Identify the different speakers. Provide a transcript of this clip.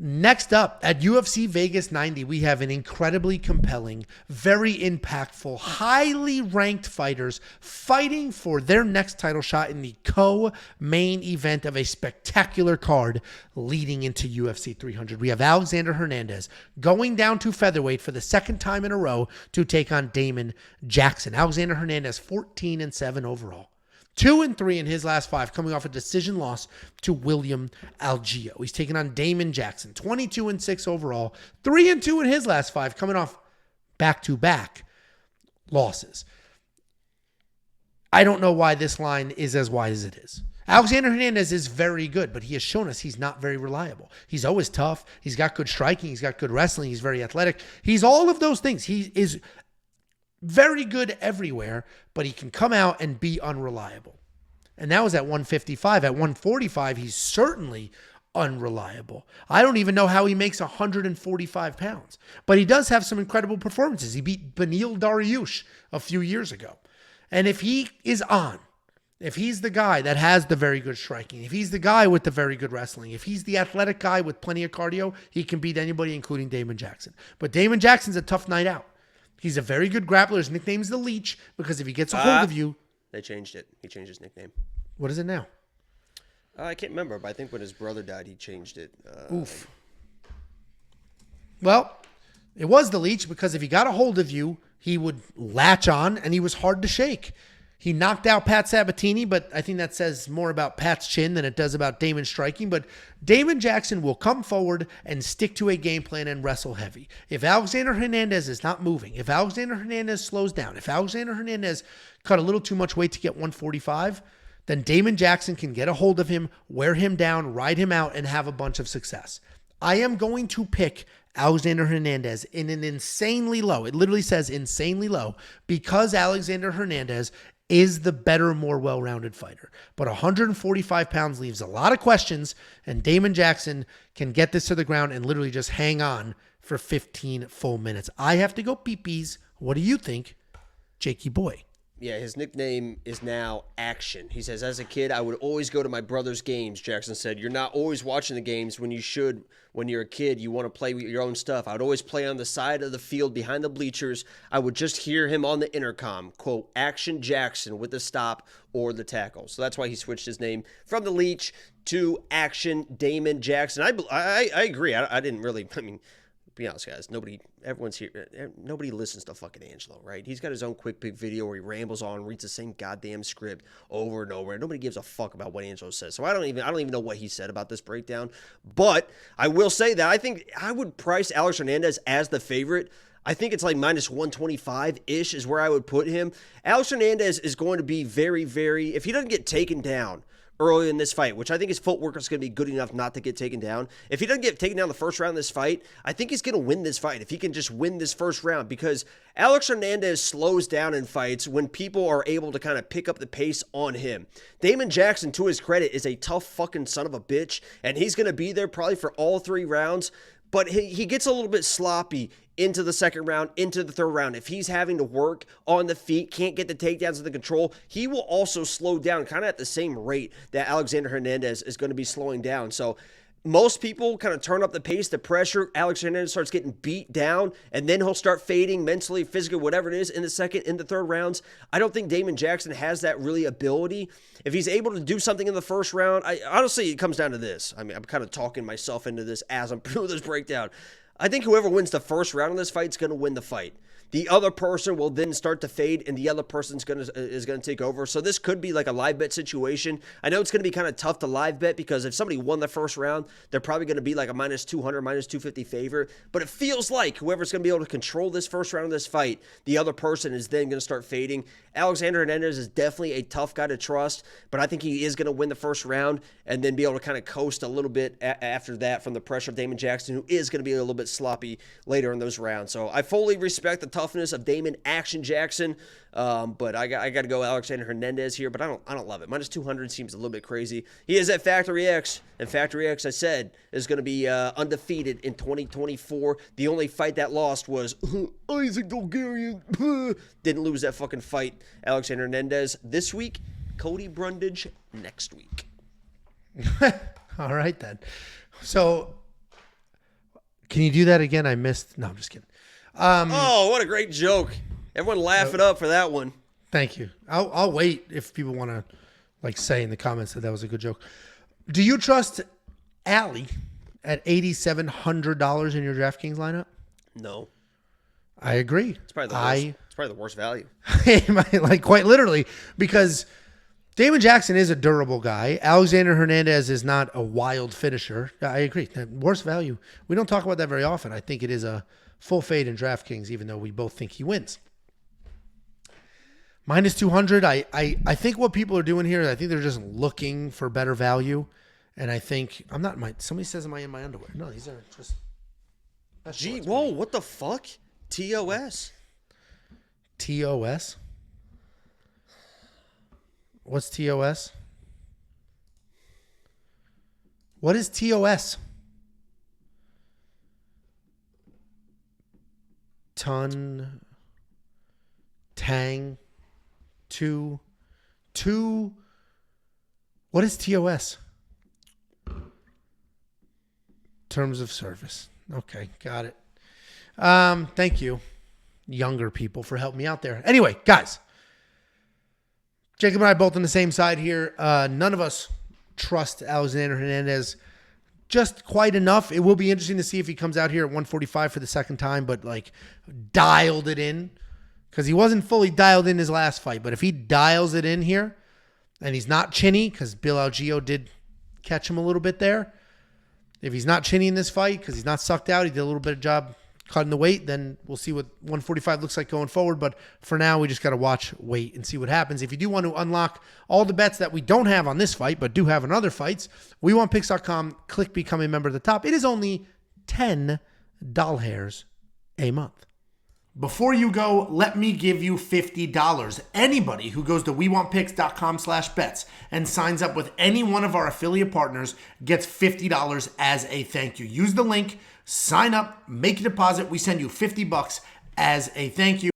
Speaker 1: Next up, at UFC Vegas 90, we have an incredibly compelling, very impactful, highly ranked fighters fighting for their next title shot in the co-main event of a spectacular card leading into UFC 300. We have Alexander Hernandez going down to featherweight for the second time in a row to take on Damon Jackson. Alexander Hernandez, 14-7 overall. 2-3 in his last 5, coming off a decision loss to William Algeo. He's taken on Damon Jackson, 22-6 overall, 3-2 in his last 5, coming off back-to-back losses. I don't know why this line is as wide as it is. Alexander Hernandez is very good, but he has shown us he's not very reliable. He's always tough. He's got good striking. He's got good wrestling. He's very athletic. He's all of those things. He is very good everywhere, but he can come out and be unreliable. And that was at 155. At 145, he's certainly unreliable. I don't even know how he makes 145 pounds, but he does have some incredible performances. He beat Beneil Dariush a few years ago. And if he is on, if he's the guy that has the very good striking, if he's the guy with the very good wrestling, if he's the athletic guy with plenty of cardio, he can beat anybody, including Damon Jackson. But Damon Jackson's a tough night out. He's a very good grappler. His nickname's the Leech because if he gets a hold of you...
Speaker 2: They changed it. He changed his nickname.
Speaker 1: What is it now?
Speaker 2: I can't remember, but I think when his brother died, he changed it.
Speaker 1: Oof. Well, it was the Leech because if he got a hold of you, he would latch on and he was hard to shake. He knocked out Pat Sabatini, but I think that says more about Pat's chin than it does about Damon striking. But Damon Jackson will come forward and stick to a game plan and wrestle heavy. If Alexander Hernandez is not moving, if Alexander Hernandez slows down, if Alexander Hernandez cut a little too much weight to get 145, then Damon Jackson can get a hold of him, wear him down, ride him out, and have a bunch of success. I am going to pick Alexander Hernandez in an insanely low, it literally says insanely low, because Alexander Hernandez is the better, more well-rounded fighter. But 145 pounds leaves a lot of questions, and Damon Jackson can get this to the ground and literally just hang on for 15 full minutes. I have to go peepees. What do you think, Jakey boy?
Speaker 2: Yeah, his nickname is now Action. He says, as a kid, I would always go to my brother's games. Jackson said, you're not always watching the games when you should. When you're a kid, you want to play with your own stuff. I would always play on the side of the field behind the bleachers. I would just hear him on the intercom, quote, Action Jackson with the stop or the tackle. So that's why he switched his name from the Leech to Action Damon Jackson. I agree. I didn't really, be honest, guys, everyone's here. Nobody listens to fucking Angelo, right? He's got his own quick pick video where he rambles on, reads the same goddamn script over and over. And nobody gives a fuck about what Angelo says. So I don't even know what he said about this breakdown. But I will say that I think I would price Alex Hernandez as the favorite. I think it's like minus 125-ish is where I would put him. Alex Hernandez is going to be very, very, if he doesn't get taken down early in this fight, which I think his footwork is going to be good enough not to get taken down. If he doesn't get taken down the first round of this fight, I think he's going to win this fight if he can just win this first round, because Alex Hernandez slows down in fights when people are able to kind of pick up the pace on him. Damon Jackson, to his credit, is a tough fucking son of a bitch, and he's going to be there probably for all 3 rounds, but he gets a little bit sloppy into the second round, into the third round. If he's having to work on the feet, can't get the takedowns under control, he will also slow down kind of at the same rate that Alexander Hernandez is going to be slowing down. So most people kind of turn up the pace, the pressure. Alex Hernandez starts getting beat down, and then he'll start fading mentally, physically, whatever it is, in the second, in the third rounds. I don't think Damon Jackson has that really ability. If he's able to do something in the first round, honestly, it comes down to this. I'm kind of talking myself into this as I'm doing this breakdown. I think whoever wins the first round of this fight is going to win the fight. The other person will then start to fade, and the other person's is going to take over. So this could be like a live bet situation. I know it's going to be kind of tough to live bet because if somebody won the first round, they're probably going to be like a minus 200, minus 250 favorite. But it feels like whoever's going to be able to control this first round of this fight, the other person is then going to start fading. Alexander Hernandez is definitely a tough guy to trust, but I think he is going to win the first round and then be able to kind of coast a little bit after that from the pressure of Damon Jackson, who is going to be a little bit sloppy later in those rounds. So I fully respect the toughness of Damon Action Jackson, but I got to go Alexander Hernandez here, but I don't love it. Minus 200 seems a little bit crazy. He is at Factory X, and Factory X, I said, is going to be undefeated in 2024. The only fight that lost was Isaac Bulgarian. Didn't lose that fucking fight. Alexander Hernandez this week, Cody Brundage next week.
Speaker 1: All right, then. So Can you do that again? I missed. No, I'm just kidding.
Speaker 2: Oh, what a great joke. Everyone laugh it up for that one.
Speaker 1: Thank you. I'll wait if people want to say in the comments that was a good joke. Do you trust Allie at $8,700 in your DraftKings lineup?
Speaker 2: No.
Speaker 1: I agree.
Speaker 2: It's probably the worst value.
Speaker 1: Quite literally, because Damon Jackson is a durable guy. Alexander Hernandez is not a wild finisher. I agree. Worst value. We don't talk about that very often. I think it is a full fade in DraftKings, even though we both think he wins. Minus 200. I think what people are doing here, I think they're just looking for better value. And I think somebody says, am I in my underwear? No, these are just.
Speaker 2: Gee, whoa, what the fuck? TOS.
Speaker 1: TOS? What's TOS? What is TOS? Ton. Tang. Two. What is TOS? Terms of service. Okay, got it. Thank you, younger people, for helping me out there. Anyway, guys, Jacob and I both on the same side here. None of us trust Alexander Hernandez just quite enough. It will be interesting to see if he comes out here at 145 for the second time, but dialed it in, because he wasn't fully dialed in his last fight. But if he dials it in here and he's not chinny, because Bill Algeo did catch him a little bit there. If he's not chinny in this fight because he's not sucked out, he did a little bit of job cutting the weight, then we'll see what 145 looks like going forward. But for now, we just got to watch, wait, and see what happens. If you do want to unlock all the bets that we don't have on this fight but do have on other fights, WeWantPicks.com, click Become a Member at the top. It is only $10 a month. Before you go, let me give you $50. Anybody who goes to WeWantPicks.com/bets and signs up with any one of our affiliate partners gets $50 as a thank you. Use the link, sign up, make a deposit. We send you $50 as a thank you.